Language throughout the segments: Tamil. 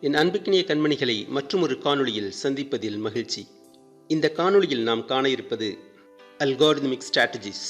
என் அன்புக்கினிய கண்மணிகளை மற்றுமொரு காணொளியில் சந்திப்பதில் மகிழ்ச்சி. இந்த காணொளியில் நாம் காண இருப்பது அல்காரிதமிக் ஸ்ட்ராட்டஜிஸ்,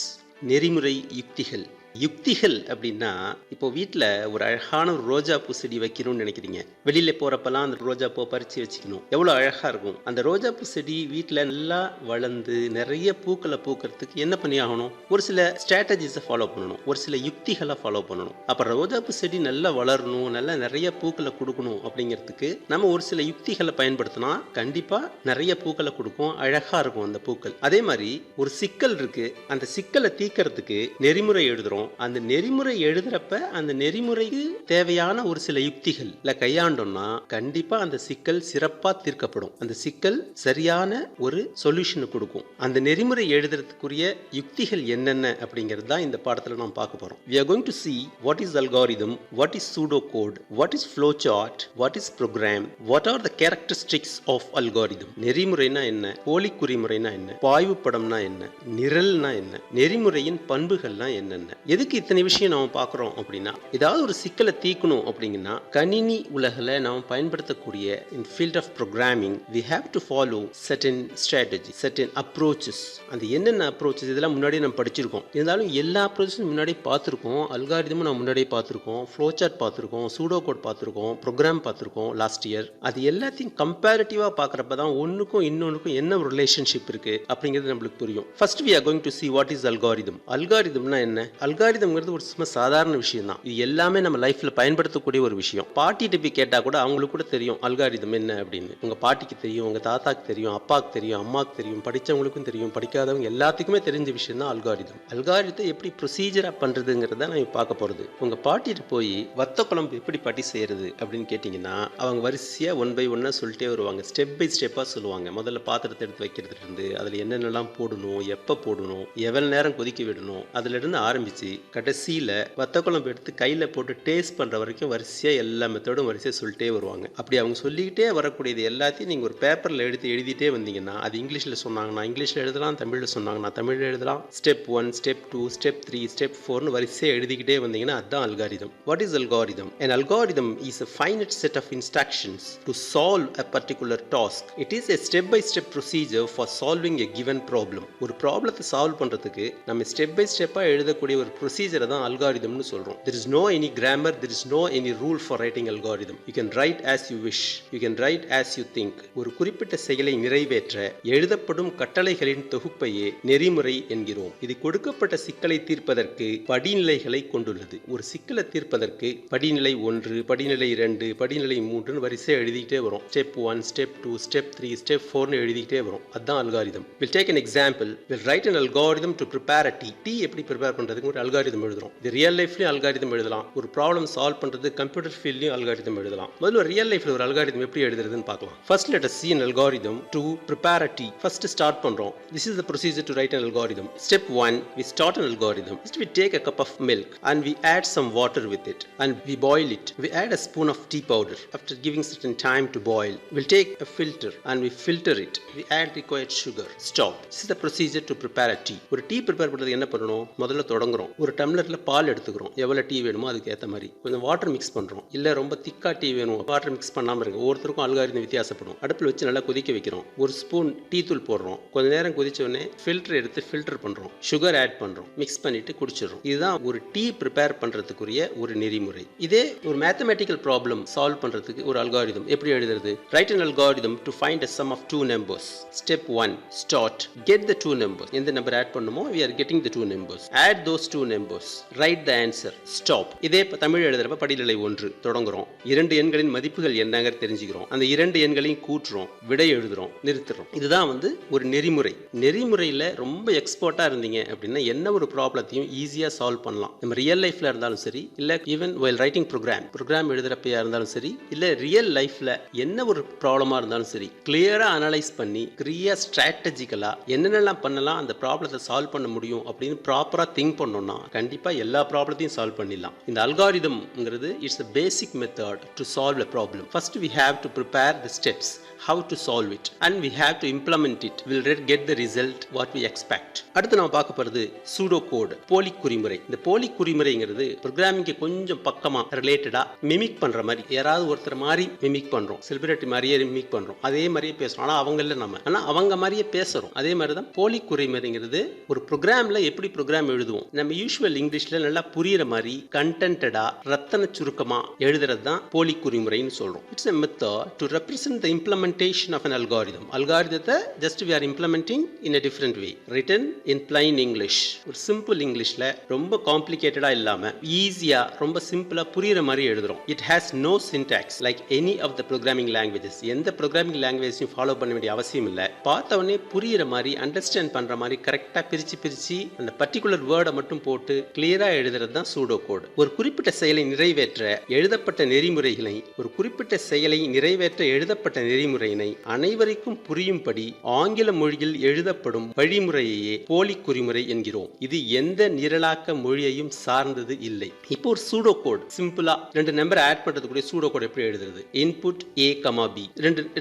நெறிமுறை யுக்திகள். யுக்திகள் அப்படின்னா, இப்போ வீட்டில் ஒரு அழகான ஒரு ரோஜா பூ செடி வைக்கணும்னு நினைக்கிறீங்க. வெளியில் போகிறப்பெல்லாம் அந்த ரோஜா பூ பறித்து வச்சுக்கணும். எவ்வளோ அழகாக இருக்கும். அந்த ரோஜா பூ செடி வீட்டில் நல்லா வளர்ந்து நிறைய பூக்களை பூக்கிறதுக்கு என்ன பண்ணி ஆகணும்? ஒரு சில ஸ்ட்ராட்டஜிஸை ஃபாலோ பண்ணணும், ஒரு சில யுக்திகளை ஃபாலோ பண்ணணும். அப்புறம் ரோஜா பூ செடி நல்லா வளரணும், நல்லா நிறைய பூக்களை கொடுக்கணும் அப்படிங்கிறதுக்கு நம்ம ஒரு சில யுக்திகளை பயன்படுத்தினா கண்டிப்பாக நிறைய பூக்களை கொடுக்கும், அழகாக இருக்கும் அந்த பூக்கள். அதே மாதிரி ஒரு சிக்கல் இருக்கு, அந்த சிக்கலை தீர்க்கறதுக்கு நெறிமுறை எழுதுறோம். அந்த நெறிமுறை எழுதுறப்ப அந்த நெறிமுறைக்கு தேவையான ஒரு சில யுக்திகள் கையாண்டோம்னா கண்டிப்பா அந்த சிக்கல் சிறப்பா தீர்க்கப்படும். அந்த சிக்கல் சரியான ஒரு சொல்யூஷன் கொடுக்கும். அந்த நெறிமுறை எழுதுறதுக்குரிய யுக்திகள் என்னென்ன அப்படிங்கிறது தான் இந்த பாடத்துல நாம் பார்க்க போறோம். We are going to see what is algorithm, what is pseudocode, what is flowchart, what is program, what are the characteristics of algorithm. நெறிமுறைனா என்ன, போலி குறிமுறைனா என்ன, பாய்வு படம்னா என்ன, நிரல்னா என்ன, நெறிமுறையின் பண்புகள்னா என்னென்ன. எதுக்கு இத்தனை விஷயம் நாம பார்க்குறோம் அப்படின்னா, ஏதாவது ஒரு சிக்கலை தீர்க்கணும் அப்படிங்கன்னா கணினி உலகில் நாம் பயன்படுத்தக்கூடிய in field of programming we have to follow certain strategies, certain approaches. அந்த என்னென்ன அப்ரோச்சஸ் இதெல்லாம் முன்னாடி நம்ம படிச்சிருக்கோம். இருந்தாலும் எல்லா அப்ரோச்சஸும் முன்னாடி பார்த்துருக்கோம். அல்காரிதமும் நம்ம முன்னாடியே பார்த்துருக்கோம், ஃப்ளோசார்ட் பார்த்துருக்கோம், சூடோ கோட் பார்த்துருக்கோம், ப்ரோக்ராம் பார்த்துருக்கோம் லாஸ்ட் இயர். அது எல்லாத்தையும் கம்பேரிட்டிவாக பார்க்குறப்ப தான் ஒன்றுக்கும் இன்னொன்றுக்கும் என்ன ஒரு ரிலேஷன்ஷிப் இருக்கு அப்படிங்கிறது நம்மளுக்கு புரியும். First we are going to see what is algorithm. அல்காரிதம்னா என்ன? அல்காரிதம்ங்கிறது ஒரு சும்மா சாதாரண விஷயம் தான். இது எல்லாமே நம்ம லைஃப்ல பயன்படுத்தக்கூடிய ஒரு விஷயம். பாட்டிகிட்ட போய் கேட்டா கூட அவங்களுக்கு கூட தெரியும் அல்காரிதம் என்ன அப்படின்னு. உங்க பாட்டிக்கு தெரியும், உங்க தாத்தாக்கு தெரியும், அப்பாவுக்கு தெரியும், அம்மாவுக்கு தெரியும், படிச்சவங்களுக்கும் தெரியும், படிக்காதவங்க எல்லாத்துக்குமே தெரிஞ்ச விஷயம் தான் அல்காரிதம். அல்காரிதத்தை எப்படி ப்ரொசீஜரா பண்றதுங்கிறத நான் பார்க்க போறது. உங்க பாட்டிட்டு போய் வத்த குழம்பு எப்படி பாட்டி செய்யறது அப்படின்னு கேட்டீங்கன்னா அவங்க வரிசையா ஒன் பை ஒன்னா சொல்லிட்டே வருவாங்க. ஸ்டெப் பை ஸ்டெப்பா சொல்லுவாங்க. முதல்ல பாத்திரத்தை எடுத்து வைக்கிறதுல இருந்து அதுல என்னென்னலாம் போடணும், எப்ப போடணும், எவ்வளவு நேரம் கொதிக்க விடணும், அதுல இருந்து ஆரம்பிச்சு கடைசியில வத்த குழம்பு எடுத்து கையில போட்டு டேஸ்ட் பண்ற வரைக்கும் வரிசையா எல்லா மெத்தடும் வரிசையா சொல்லிட்டே வருவாங்க. அப்படி அவங்க சொல்லிக்கிட்டே வரக்கூடியது எல்லாத்தையும் நீங்க ஒரு பேப்பர்ல எழுதிட்டே வந்தீங்கன்னா, அது இங்கிலீஷ்ல சொன்னாங்கன்னா இங்கிலீஷ்ல எழுதலாம், தமிழ்ல சொன்னாங்கன்னா தமிழ்ல எழுதலாம். ஸ்டெப் 1, ஸ்டெப் 2, ஸ்டெப் 3, ஸ்டெப் 4 வரிசையா எழுதிக்கிட்டே வந்தீங்கன்னா அதுதான் algorithm. What is algorithm? An algorithm is a finite set of instructions to solve a particular task. It is a step by step procedure for solving a given problem. ஒரு ப்ராப்ளத்தை சால்வ் பண்றதுக்கு நம்ம ஸ்டெப் பை ஸ்டெப்பா எழுதக்கூடிய ஒரு ப்ரொசீஜரை தான் அல்காரிதம்னு சொல்றோம். There is no any grammar, there is no any rule for writing algorithm. You can write as you wish, you can write as you think. ஒரு குறிப்பிட்ட செயலை நிறைவேற்ற எழுதப்படும் கட்டளைகளின் தொகுப்பையே நெறிமுறை என்கிறோம். இது கொடுக்கப்பட்ட சிக்கலை தீர்ப்பதற்கு படிநிலைகளை கொண்டுள்ளது. ஒரு சிக்கலை தீர்ப்பதற்கு படிநிலை 1, படிநிலை 2, படிநிலை 3 வரிசை எழுதிக்கிட்டே வரும். ஸ்டெப் 1, ஸ்டெப் 2, ஸ்டெப் 3, ஸ்டெப் 4 எழுதிக்கிட்டே வரும். அதுதான் algorithm. We'll take an example. We'll write an algorithm to prepare a tea. Tea எப்படி ப்ரிப்பேர் பண்றதுக்கு ஒரு அல்காரிதம் எழுதுறோம். இது ரியல் லைஃப்லயும் அல்காரிதம் எழுதலாம். ஒரு ப்ராப்ளம் சால்வ் பண்றது கம்ப்யூட்டர் ஃபீல்ட்லயும் அல்காரிதம் எழுதலாம். முதல்ல ரியல் லைஃப்ல ஒரு அல்காரிதம் எப்படி எழுதுறதுன்னு பார்க்கலாம். First let us see an algorithm to prepare a tea. First start பண்றோம். This is the procedure to write an algorithm. Step 1, we start an algorithm. First we take a cup of milk and we add some water with it and we boil it. We add a spoon of tea powder. After giving certain time to boil, we'll take a filter and we filter it. We add required sugar. Stop. This is the procedure to prepare a tea. ஒரு டீ ப்ரிப்பேர் பண்றது என்ன பண்ணணும்? முதல்ல தொடங்குறோம். ஒரு டம்ளர்ல பால் எடுத்துக்கிறோம். எவ்வளவு டீ வேணுமோ அதுக்கு ஏற்ற மாதிரி கொஞ்சம் வாட்டர் மிக்ஸ் பண்றோம். இல்ல ரொம்ப திக்கா டீ வேணும், வாட்டர் மிக்ஸ் பண்ணாம இருக்கு. ஒவ்வொருத்தருக்கும் அல்காரிதம் வித்தியாசப்படும். அடுப்பில் வச்சு நல்லா கொதிக்க வைக்கிறோம். ஒரு ஸ்பூன் டீ தூள் போடுறோம். கொஞ்ச நேரம் கொதிச்ச உடனே ஃபில்டர் எடுத்து ஃபில்டர் பண்றோம். சுகர் ஆட் பண்றோம். மிக்ஸ் பண்ணிட்டு குடிச்சிடுறோம். இதுதான் ஒரு டீ ப்ரிப்பேர் பண்றதுக்குரிய ஒரு நெறிமுறை. இதே ஒரு மேத்தமெட்டிக்கல் ப்ராப்ளம் சால்வ் பண்றதுக்கு ஒரு அல்காரிதம் எப்படி எழுதுறது? Write an algorithm to find a sum of two numbers. Step 1, start. Get the two numbers. எந்த நம்பர் ஆட் பண்ணுமோ we are getting the two numbers. Add those two numbers. Write the answer. Stop. இதே தமிழ் எழுதுறப்ப படிநிலை 1 தொடங்குறோம். இரண்டு எண்களின் மதிப்புகள் என்னங்க தெரிஞ்சுக்கிறோம். அந்த இரண்டு எண்களையும் கூட்டுறோம், விடை எழுதுறோம், நிறுத்துறோம். இதுதான் ஒரு நெறிமுறை. நெறிமுறையில ரொம்ப எக்ஸ்பர்ட்டா இருந்தீங்க அப்படின்னா என்ன ஒரு ப்ராப்ளத்தையும் ஈஸியா சால்வ் பண்ணலாம். நம்ம ரியல் லைஃப்ல இருந்தாலும் சரி, இல்ல ஈவன் while writing ப்ரோக்ராம் எழுதுறப்பையா இருந்தாலும் சரி, இல்ல ரியல் லைஃப்ல என்ன ஒரு ப்ராப்ளமா இருந்தாலும் சரி, கிளியரா அனலைஸ் பண்ணி கிளியர் ஸ்ட்ராட்டஜிக்கலா என்னென்னலாம் பண்ணலாம் அந்த ப்ராப்ளத்தை சால்வ் பண்ண முடியும் அப்படின்னு ப்ராப்பரா திங்க் பண்ணோம்னா கண்டிப்பா எல்லா ப்ராப்ளத்தையும் சால்வ் பண்ணிடலாம். இந்த அல்காரிதம்ங்கிறது it's a basic method to solve a problem. First we have to prepare the steps how to solve it and we have to implement it. We'll get the result what we expect. அடுத்து நாம பார்க்க போறது சூடோ கோட், போலி குறிமுறை. இந்த போலி குறிமுறைங்கிறது ப்ரோக்ராமிங்க்கு கொஞ்சம் பக்கமா ரிலேட்டடா மிமிக் பண்ற மாதிரி, யாராவது ஒருத்தர் மாதிரி மிமிக் பண்றோம், செலிபிரிட்டி மாதிரியே மிமிக் பண்றோம், அதே மாதிரியே பேசுறோம். ஆனா அவங்க இல்ல நம்ம, ஆனா அவங்க மாதிரியே பேசுறோம். அதே மாதிரி தான் போலி குறிமுறைங்கிறது. ஒரு ப்ரோக்ராம்ல எப்படி ப்ரோக்ராம் எழுதுவோம், நம்ம யூசுவல் இங்கிலீஷ்ல நல்லா புரியுற மாதிரி கண்டென்டடா ரத்தன சுருக்கமா எழுதுறது தான் போலி குறிமுறைன்னு சொல்றோம். It's a method to represent the implementation of an algorithm. அல்காரிதத்தை just we are implementing in a different way, written in plain English. ஒரு சிம்பிள் இங்கிலீஷ்ல, ரொம்ப காம்ப்ளிகேட்டடா இல்லாம ஈஸியா ரொம்ப சிம்பிளா புரியுற மாதிரி எழுதுறோம். It has no syntax like any of the programming languages. எந்த ப்ரோக்ராமிங் லாங்குவேஜையும் ஃபாலோ பண்ண வேண்டிய அவசியம் இல்லை. பார்த்த உடனே புரியுற மாதிரி, அண்டர்ஸ்டாண்ட் பண்ற மாதிரி கரெக்டா பிரிச்சு அந்த பர்டிகுலர் வேர்டை மட்டும் போட்டு கிளியரா எழுதுறது தான் சூடோ கோட். ஒரு குறிப்பிட்ட செயலை நிறைவேற்ற எழுதப்பட்ட நெறிமுறைகளை, நெறிமுறையினை அனைவருக்கும் புரியும்படி ஆங்கில மொழியில் எழுதப்படும் வழிமுறையே போலி குறிமுறை என்கிறோம். இது எந்த நிரலாக்க மொழியையும் சார்ந்தது இல்லை. இப்போ ஒரு சூடோ கோட் சிம்பிளா ரெண்டு நம்பர் ஆட் பண்றதுக்கு சூடோ கோட் எப்படி எழுதுறது? இன்புட் a, b,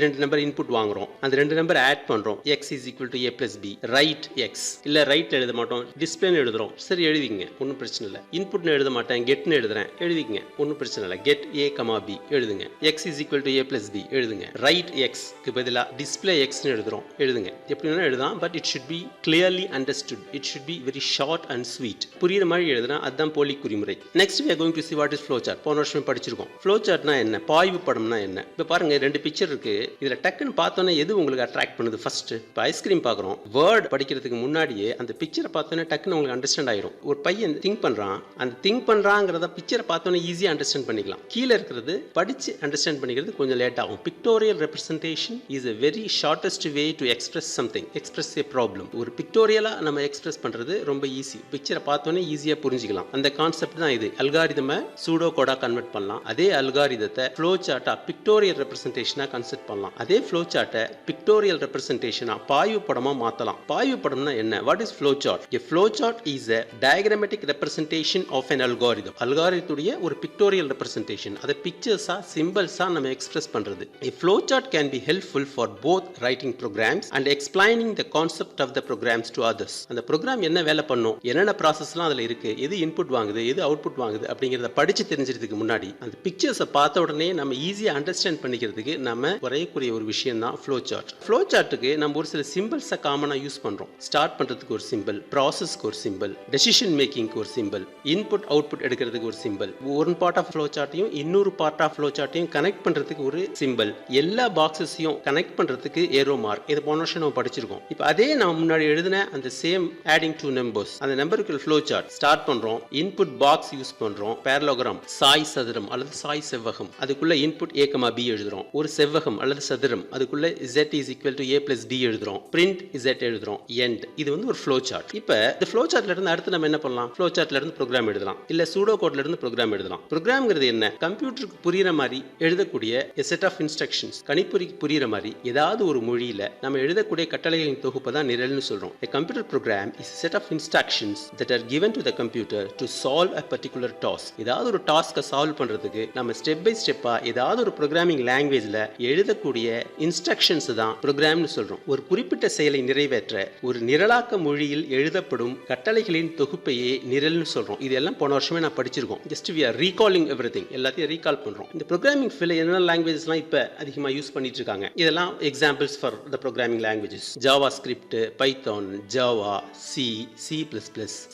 ரெண்டு நம்பர் இன்புட் வாங்குறோம், அந்த ரெண்டு நம்பர் ஆட் பண்றோம். x is equal to a plus b, right x. இல்ல ரைட் எழுத மாட்டோம், டிஸ்பிளேன்னு எழுதுறோம். சரி எழுதிங்க, ஒன்றும் பிரச்சனை இல்லை. இன்புட்னு எழுத மாட்டேன், கெட்னு எழுதுறேன், எழுதிங்க, ஒன்றும் பிரச்சனை இல்லை. கெட் a, b எழுதுங்க. x is equal to a plus b எழுதுங்க. ரைட் x க்கு பதிலா டிஸ்பிளே x னு எழுதுறோம், எழுதுங்க. எப்படி வேணா எழுதலாம், but it should be clearly understood. It should be very short and sweet. புரியுற மாதிரி எழுதுனா அதுதான் போலி குறிமுறை. Next we are going to see what is flow chart. போன வருஷம் படிச்சிருக்கோம். flow chartனா என்ன, பாய்வு படம்னா என்ன. இப்போ பாருங்க, ரெண்டு பிக்சர் இருக்கு. இதுல டக்குன்னு பார்த்தோன்னே எது உங்களுக்கு அட்ராக்ட் பண்ணுது? ஃபர்ஸ்ட் இப்போ ஐஸ்கிரீம் பார்க்குறோம், வேர்ட் படிக்கிறதுக்கு முன்னாடியே அந்த பிக்சரை பார்த்தோன்னே டக்குன்னு உங்களுக்கு அண்டர்ஸ்டாண்ட் ஆயிரும். ஒரு பையன் திங்க் பண்றான், அந்த திங்க் பண்றாங்கிறத பிக்சரை பார்த்தோன்னே ஈஸியாக அண்டர்ஸ்டாண்ட் பண்ணிக்கலாம். கீழே இருக்கிறது படிச்சு அண்டர்ஸ்டாண்ட் பண்ணிக்கிறது கொஞ்சம் லேட் ஆகும். Pictorial representation is a very shortest way to express something, express a problem. ஒரு பிக்டோரியலா நம்ம எக்ஸ்பிரஸ் பண்றது ரொம்ப ஈஸி. பிக்சரை பார்த்தோன்னே ஈஸியா புரிஞ்சுக்கலாம். அந்த கான்செப்ட் தான் இது. அல்காரிதமை சூடோ கோடா கன்வெர்ட் பண்ணலாம். அதே அல்காரிதத்தை ஃப்ளோ சார்ட்டா பிக்டோரியல் ரெப்ரசன்டேஷனா கன்வெர்ட் பண்ணலாம். அதே ஃப்ளோ சார்ட்டை பிக்டோரியல் ரெப்ரசன்டேஷனா பாய்வு படமா மாத்தலாம். பாய்வு படம்னா என்ன? What is flow chart? A flow chart is a diagrammatic representation of an algorithm. அல்காரிதத்துடைய ஒரு பிக்டோரியல் ரெப்ரசன்டேஷன். அதை பிக்சர்ஸா சிம்பிள்ஸா நம்ம எக்ஸ்பிரஸ் பண்றது. A flow chart can be helpful for both writing programs and explaining the concept of the programs to others. அந்த ப்ரோக்ராம் என்ன வேலை பண்ணும், என்னென்ன ப்ராசஸ்லாம் அதில் இருக்கு, எது இன்புட் வாங்குது, எது அவுட்புட் வாங்குது அப்படிங்கிறத படிச்சு தெரிஞ்சிறதுக்கு முன்னாடி அந்த பிக்சர்ஸை பார்த்த உடனே நம்ம ஈஸியாக அண்டர்ஸ்டாண்ட் பண்ணிக்கிறதுக்கு நம்ம வரையக்கூடிய ஒரு விஷயம் தான் ஃப்ளோ சார்ட். ஃப்ளோ சார்ட்டுக்கு நம்ம ஒரு சில சிம்பிள்ஸை காமனாக யூஸ் பண்ணுறோம். ஸ்டார்ட் பண்ணுறதுக்கு ஒரு சிம்பிள், ப்ராசஸ்க்கு ஒரு சிம்பிள், டெசிஷன் மேக்கிங்க்கு ஒரு சிம்பிள், இன்புட் அவுட்புட் எடுக்கிறதுக்கு ஒரு சிம்பிள், ஒரு பார்ட் ஆஃப் ஃப்ளோ சார்ட்டையும் இன்னொரு பார்ட் ஆஃப் ஃப்ளோ சார்ட்டையும் கனெக்ட் பண்ணுறதுக்கு ஒரு சிம்பிள், எல்லா பாக்ஸஸையும் கனெக்ட் பண்றதுக்கு ஏரோ மார்க். இது போன வருஷம் நம்ம படிச்சிருக்கோம். இப்போ அதே நம்ம முன்னாடி எழுதின அந்த சேம் ஆடிங் டூ நம்பர்ஸ், அந்த நம்பருக்கு ஃப்ளோ சார்ட் ஸ்டார்ட் பண்றோம். இன்புட் பாக்ஸ் யூஸ் பண்றோம். பேரலோகிராம், சாய் சதுரம் அல்லது சாய் செவ்வகம், அதுக்குள்ள இன்புட் a, b எழுதுறோம். ஒரு செவ்வகம் அல்லது சதுரம், அதுக்குள்ள z is equal to a plus b எழுதுறோம். பிரிண்ட் z எழுதுறோம். எண்ட். இது வந்து ஒரு ஃப்ளோ சார்ட். இப்போ இந்த ஃப்ளோ சார்ட்ல இருந்து அடுத்து நம்ம என்ன பண்ணலாம்? ஃப்ளோ சார்ட்ல இருந்து ப்ரோக்ராம் எழுதலாம், இல்ல சூடோ கோட்ல இருந்து ப்ரோக்ராம் எழுதலாம். ப்ரோக்ராம்ங்கிறது என்ன? கம்ப்யூட்டருக்கு புரியுற மாதிரி எழுதக்கூடிய a set of instructions. கணிப்பொறிக்கு புரியுற மாதிரி ஏதாவது ஒரு மொழியில நம்ம எழுதக்கூடிய கட்டளைகளின் தொகுப்பை தான் நிரல்னு சொல்றோம். A computer program is a set of instructions that are given to the computer to solve a particular task. ஏதாவது ஒரு டாஸ்கை சால்வ் பண்றதுக்கு நம்ம ஸ்டெப் பை ஸ்டெப்பா ஏதாவது ஒரு ப்ரோக்ராமிங் லாங்குவேஜ்ல எழுதக்கூடிய இன்ஸ்ட்ரக்ஷன்ஸ் தான் ப்ரோக்ராம்னு சொல்றோம். ஒரு குறிப்பிட்ட செயலை நிறைவேற்ற ஒரு நிரலாக்க மொழியில் எழுதப்படும் கட்டளைகளின் தொகுப்பையே நிரல்னு சொல்றோம். இதெல்லாம் போன வருஷமே நான் படிச்சிருக்கோம். Just we are recalling everything. எல்லாத்தையும் ரீகால் பண்றோம். இந்த ப்ரோக்ராமிங் ஃபீல்ட்ல என்னென்ன லாங்குவேஜஸ்லாம் இப்ப அதிகமா யூஸ் பண்ணிட்டு இருக்காங்க, இதெல்லாம் examples for the programming languages. JavaScript, Python, Java, C, C++,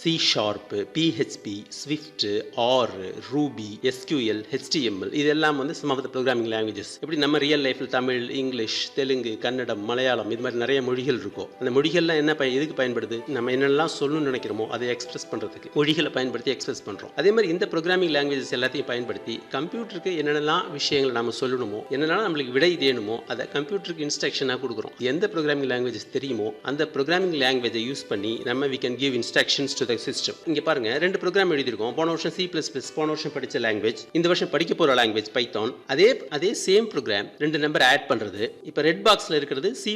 C#, PHP, Swift, R, Ruby, SQL, HTML. இதெல்லாம் வந்து some of the programming languages. இப்படி நம்ம ரியல் லைஃப்ல தமிழ், இங்கிலீஷ், தெலுங்கு, கன்னடம், மலையாளம் இது மாதிரி நிறைய மொழிகள் இருக்கும். அந்த மொழிகள்லாம் என்ன எதுக்கு பயன்படுது? நம்ம என்னெல்லாம் சொல்லணும்னு நினைக்கிறோமோ அதை எக்ஸ்பிரஸ் பண்றதுக்கு மொழிகளை பயன்படுத்தி எக்ஸ்பிரஸ் பண்றோம். அதே மாதிரி இந்த ப்ரோக்ராமிங் லாங்குவேஜஸ் எல்லாத்தையும் பயன்படுத்தி கம்ப்யூட்டருக்கு என்னென்னலாம் விஷயங்களை நம்ம சொல்லணுமோ, என்னென்னலாம் நம்மளுக்கு விடை தேணுமோ அதை கம்ப்யூட்டருக்கு இன்ஸ்ட்ரக்ஷனாக கொடுக்குறோம். எந்த ப்ரோக்ராமிங் லாங்குவேஜஸ் தெரியுமோ அந்த ப்ரோக்ராமிங் லாங்குவேஜை யூஸ் பண்ணி நம்ம we can give instructions to the system. இங்க பாருங்க, ரெண்டு ப்ரோக்ராம் எழுதியிருக்கோம். போன வருஷம் C++, போன வருஷம் படிச்ச லாங்குவேஜ், இந்த வருஷம் படிக்க போற லாங்குவேஜ் பைத்தான். அதே சேம் ப்ரோக்ராம் ரெண்டு நம்பர் ஆட் பண்றது. இப்போ ரெட் பாக்ஸ்ல இருக்கிறது C++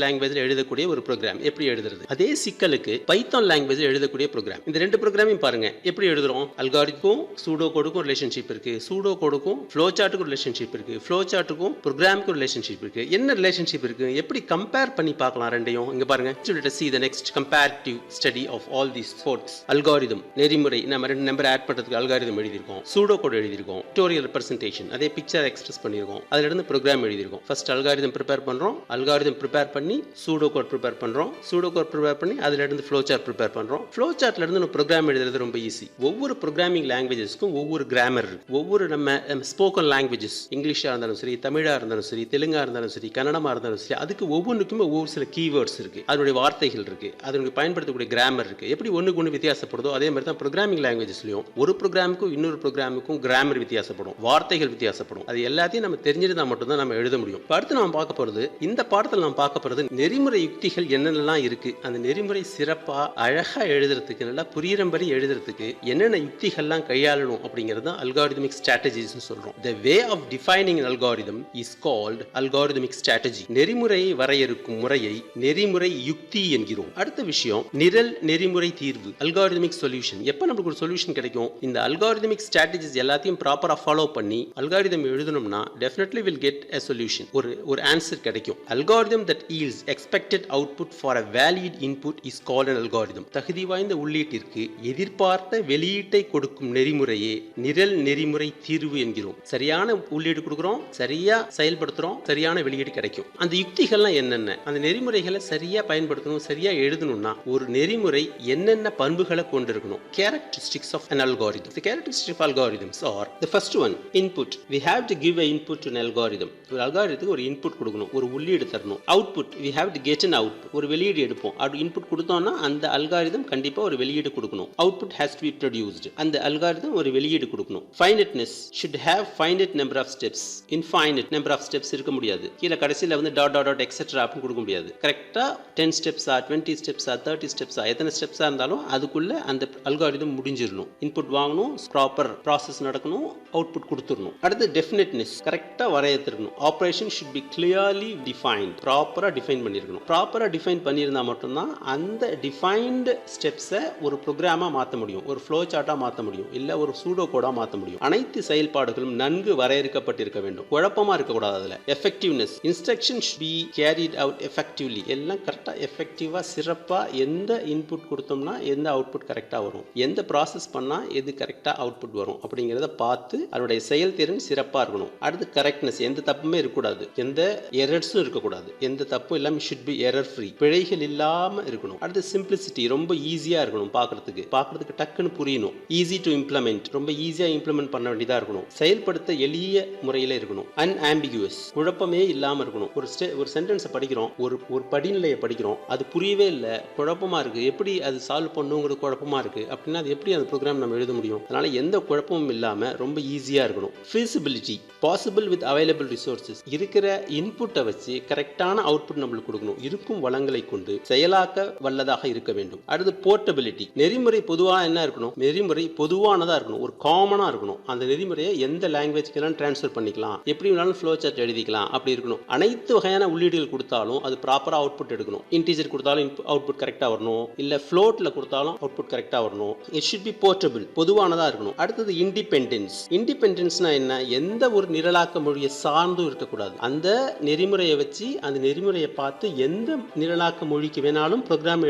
லாங்குவேஜ்ல எழுதக்கூடிய ஒரு ப்ரோக்ராம். எப்படி எழுதுறது? அதே சிக்கலுக்கு பைத்தான் லாங்குவேஜ்ல எழுதக்கூடிய ப்ரோக்ராம். ப்ரோக்ராம். இந்த 2 ப்ரோக்ராமையும் பாருங்க. எப்படி எழுதுறோம்? அல்காரிதம்க்கும் சூடோ கோடுக்கும் ரிலேஷன்ஷிப் இருக்கு. சூடோ கோடுக்கும் ஃப்ளோ சார்ட்டுக்கும் ரிலேஷன்ஷிப் இருக்கு. ஃப்ளோ சார்ட்டுக்கும் ப்ரோக்ராமுக்கும் ரிலேஷன்ஷிப் இருக்கு. என்ன ரிலேஷன்ஷிப் இருக்கு? எப்படி கம்பேர் பண்ணி பார்க்கலாம் ரெண்டையும்? இங்க பாருங்க. Let us see the next comparative study of all these forts. Algorithm, நெறிமுறை, நம்ம 2 நம்பர் ஆட் பண்றதுக்கு அல்காரிதம் எழுதியிருக்கோம். சூடோ கோட் எழுதியிருக்கோம். பிக்டோரியல் ரெப்ரசன்டேஷன், அதே பிக்சர் எக்ஸ்பிரஸ் பண்ணியிருக்கோம். அதுல இருந்து ப்ரோக்ராம் எழுதியிருக்கோம். ஃபர்ஸ்ட் அல்காரிதம் ப்ரிப்பேர் பண்றோம். அல்காரிதம் ப்ரிப்பேர் பண்ணி சூடோ கோட் ப்ரிப்பேர் பண்றோம். சூடோ கோட் ப்ரிப்பேர் பண்ணி அதுல இருந்து ஃப்ளோ சார்ட் ப்ரிப்பேர் பண்றோம். ஃப்ளோ சார்ட்ல இருந்து நம்ம ப்ரோக்ராம் எழுதுறது ரொம்ப ஈஸி. ஒவ்வொரு ப்ரோக்ராமிங் லாங்குவேஜஸ்க்கும் ஒவ்வொரு கிராமர் இருக்கு. ஒவ்வொரு நம்ம ஸ்போக்கன் லாங்குவேஜஸ், இங்கிலீஷா இருந்தாலும் சரி, தமிழா இருந்தாலும் சரி, தெலுங்கா இருந்தாலும் சரி, கன்னடமா இருந்தாலும் சரி, அதுக்கு ஒவ்வொன்றுக்குமே ஒவ்வொரு சில கீவேர்ட்ஸ் இருக்கு. அதனுடைய வார்த்தைகள் இருக்கு. அதனுடைய பயன்படுத்தக்கூடிய கிராமர் இருக்கு. எப்படி ஒண்ணுக்கு ஒன்று வித்தியாசப்படுதோ அதே மாதிரி தான் ப்ரோக்ராமிங் லாங்குவேஜஸ்லயும் ஒரு ப்ரோக்ராமுக்கும் இன்னொரு ப்ரோக்ராமுக்கும் கிராமர் வித்தியாசப்படும், வார்த்தைகள் வித்தியாசப்படும். அது எல்லாத்தையும் நம்ம தெரிஞ்சிருந்தா மட்டும்தான் நம்ம எழுத முடியும். அடுத்து நம்ம பார்க்க போறது, இந்த பாடத்தில் நம்ம பார்க்க போறது நெறிமுறை யுக்திகள் என்னென்னலாம் இருக்கு. அந்த நெறிமுறை சிறப்பா அழகா எழுதுறதுக்கு, நல்லா புரியுறபடி எழுதுறதுக்கு என்னென்ன யுக்திகள்லாம் கையாளணும் அப்படிங்கிறது தான் அல்காரிதமிக் ஸ்ட்ராட்டஜிஸ்னு சொல்றோம். The way of defining an algorithm is called algorithmic strategy. நெறிமுறையை வரையறுக்கும் முறையை நெறிமுறை யுக்தி என்கிறோம். அடுத்த விஷயம், நிரல் நெறிமுறை தீர்வு, algorithmic solution. எப்ப நமக்கு ஒரு சொல்யூஷன் கிடைக்கும்? இந்த algorithmic strategies எல்லாத்தையும் ப்ராப்பரா ஃபாலோ பண்ணி அல்காரிதம் எழுதணும்னா definitely will get a solution. ஒரு ஆன்சர் கிடைக்கும். algorithm that yields expected output for a valid input is called an algorithm. தகுதி வாய்ந்த உள்ளீட்டிற்கு எதிர்பார்த்த வெளியீட்டை கொடுக்கும் நெறிமுறையே நிரல் நெறிமுறை தீர்வு என்கிறோம். சரியான உள்ளீடு கொடுக்கிறோம், சரியா செயல்படுத்துறோம், சரியான வெளியீடு கிடைக்கும். அந்த யுக்திகள்லாம் என்னென்ன, அந்த நெறிமுறைகளை சரியா பயன்படுத்தணும், சரியா எழுதணும்னா ஒரு நெறிமுறை என்னென்ன பண்புகளை கொண்டிருக்கணும். Characteristics of an algorithm. The characteristics of algorithms are: the first one, input. We have to give a input to an algorithm. ஒரு அல்காரிதத்துக்கு ஒரு இன்புட் கொடுக்கணும், ஒரு உள்ளீடு தரணும். Output, we have to get an output. ஒரு வெளியீடு எடுப்போம். அது இன்புட் கொடுத்தோம்னா அந்த அல்காரிதம் கண்டிப்பா ஒரு வெளியீடு கொடுக்கணும். Output has to be produced. அந்த அல்காரிதம் ஒரு வெளியீடு கொடுக்கணும். Finiteness, should have finite number of steps. Infinite number of steps இருக்க முடியாது. கீழ கடைசில வந்து டாட் டாட் டாட் எக்ஸெட்ரா அப்படி கொடுக்க முடியாது. கரெக்ட்டா 10 ஸ்டெப்ஸா, 20 ஸ்டெப்ஸா, 30 ஸ்டெப்ஸா, எத்தனை ஸ்டெப்ஸா இருந்தாலும் அதுக்குள்ள அந்த அல்காரிதம் முடிஞ்சிரணும். இன்புட் வாங்கணும், ப்ராப்பர் ப்ராசஸ் நடக்கணும், அவுட்புட் கொடுத்துடணும். அடுத்து டெஃபினிட்னஸ், கரெக்ட்டா வரையறுத்திருக்கணும். Operation should be clearly defined. ப்ராப்பரா டிஃபைன் பண்ணிருக்கணும். ப்ராப்பரா டிஃபைன் பண்ணியிருந்தா மட்டும்தான் அந்த டிஃபைன்டு ஸ்டெப்ஸை ஒரு ப்ரோக்ராமா மாற்ற முடியும், ஒரு ஃப்ளோ சார்ட்டா மாற்ற முடியும், இல்ல ஒரு சூடோ கோடா மாற்ற முடியும். அனைத்து செயல்பாடுகளும் நன்கு வரையறுக்கப்பட்டிருக்க வேண்டும். குழப்பமா இருக்கக்கூடாது. அதுல effectiveness, instruction should be carried out effectively. எல்லாம் கரெக்டா எஃபெக்டிவா சிறப்பா எந்த இன்புட் கொடுத்தோம்னா எந்த அவுட்புட் கரெக்டா வரும், எந்த ப்ராசஸ் பண்ணா எது கரெக்டா அவுட்புட் வரும் அப்படிங்கிறத பார்த்து அதனுடைய செயல்திறன் சிறப்பா இருக்கணும். அடுத்து கரெக்ட்னஸ், எந்த தப்புமே இருக்கக்கூடாது, எந்த எரர்ஸும் இருக்கக்கூடாது, எந்த தப்பும் இல்லாம should be error free, பிழைகள் இல்லாம இருக்கணும். அடுத்து சிம்பிளிசிட்டி, ரொம்ப ஈஸியா இருக்கணும். பார்க்கிறதுக்கு டக்குன்னு புரியணும். ஈஸி டு இம்ப்ளிமெண்ட், ரொம்ப ஈஸியா இம்ப்ளிமெண்ட் பண்ண வேண்டியதா இருக்கணும். செயல்படுத்த எளிய முறையில இருக்கணும். அன்ஆம்பிகுவஸ், குழப்பமே இல்லாம இருக்கணும். ஒரு சென்டென்ஸை படிக்கிறோம், ஒரு படிநிலையை படிக்கிறோம், அது புரியவே இல்லை, குழப்பமா இருக்கு, எப்படி அது சால்வ் பண்ணுங்கிறது குழப்பமா இருக்கு அப்படின்னா அது எப்படி அந்த ப்ரோக்ராம் நம்ம எழுத முடியும்? அதனால எந்த குழப்பமும் இல்லாம ரொம்ப ஈஸியா இருக்கணும். feasibility, possible with available resources, இருக்கிற இன்புட்டை வச்சு கரெக்டான அவுட்புட் நம்மளுக்கு கொடுக்கணும். இருக்கும் வளங்களை கொண்டு செயலாக்க வல்லதாக இருக்க வேண்டும். அடுத்து போர்ட்டபிலிட்டி, நெறிமுறை பொதுவாக என்ன இருக்கணும்? நெறிமுறை பொதுவானதா இருக்கணும், ஒரு காமனா இருக்கணும். அந்த நெறிமுறையை எந்த லாங்குவேஜ்க்கெல்லாம் டிரான்ஸ்ஃபர் பண்ணிக்கலாம், எப்படி வேணாலும் ஃப்ளோ சார்ட் எழுதிக்கலாம் அப்படி இருக்கணும். அனைத்து வகையான உள்ளீடுகள் கொடுத்தாலும் அது ப்ராப்பரா அவுட்புட் எடுக்கணும். இன்டீஜர் கொடுத்தாலும் அவுட்புட் கரெக்டா வரணும், இல்ல ஃப்ளோட்ல கொடுத்தாலும் அவுட்புட் கரெக்டா வரணும். இட் ஷுட் பி போர்ட்டபிள், பொதுவானதா இருக்கணும். அடுத்தது இண்டிபெண்டன்ஸ். இண்டிபெண்டன்ஸ்னா என்ன? எந்த ஒரு நிரலாக்க மொழியை சார்ந்தும் இருக்கக்கூடாது. அந்த நெறிமுறையை வச்சு அந்த நெறிமுறையை பார்த்து எந்த நிரலாக்க மொழிக்கு வேணாலும் ப்ரோக்ராம்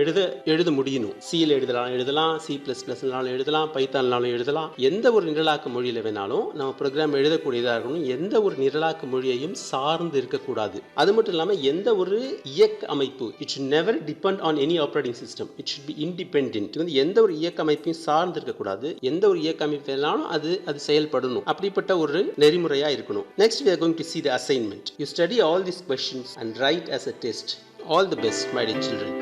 எழுத முடியணும். சியில் எழுதலாம், C++னாலும் எழுதலாம், பைத்தான்னாலும் எழுதலாம். எந்த ஒரு நிரலாக்க மொழியில வேணாலும் நம்ம ப்ரோக்ராம் எழுதக்கூடியதா இருக்கணும். எந்த ஒரு நிரலாக்க மொழியையும் சார்ந்து இருக்கக்கூடாது. அது மட்டும் இல்லாம எந்த ஒரு இயக்க அமைப்பு, it should never depend on any operating system. It should be independent. இது வந்து எந்த ஒரு இயக்க அமைப்பையும் சார்ந்து இருக்கக்கூடாது. எந்த ஒரு இயக்க அமைப்பு வேணாலும் அது செயல்படணும். அப்படிப்பட்ட ஒரு நெறிமுறையா இருக்கணும். Next we are going to see the assignment. You study all these questions and write as a test. All the best, my dear children.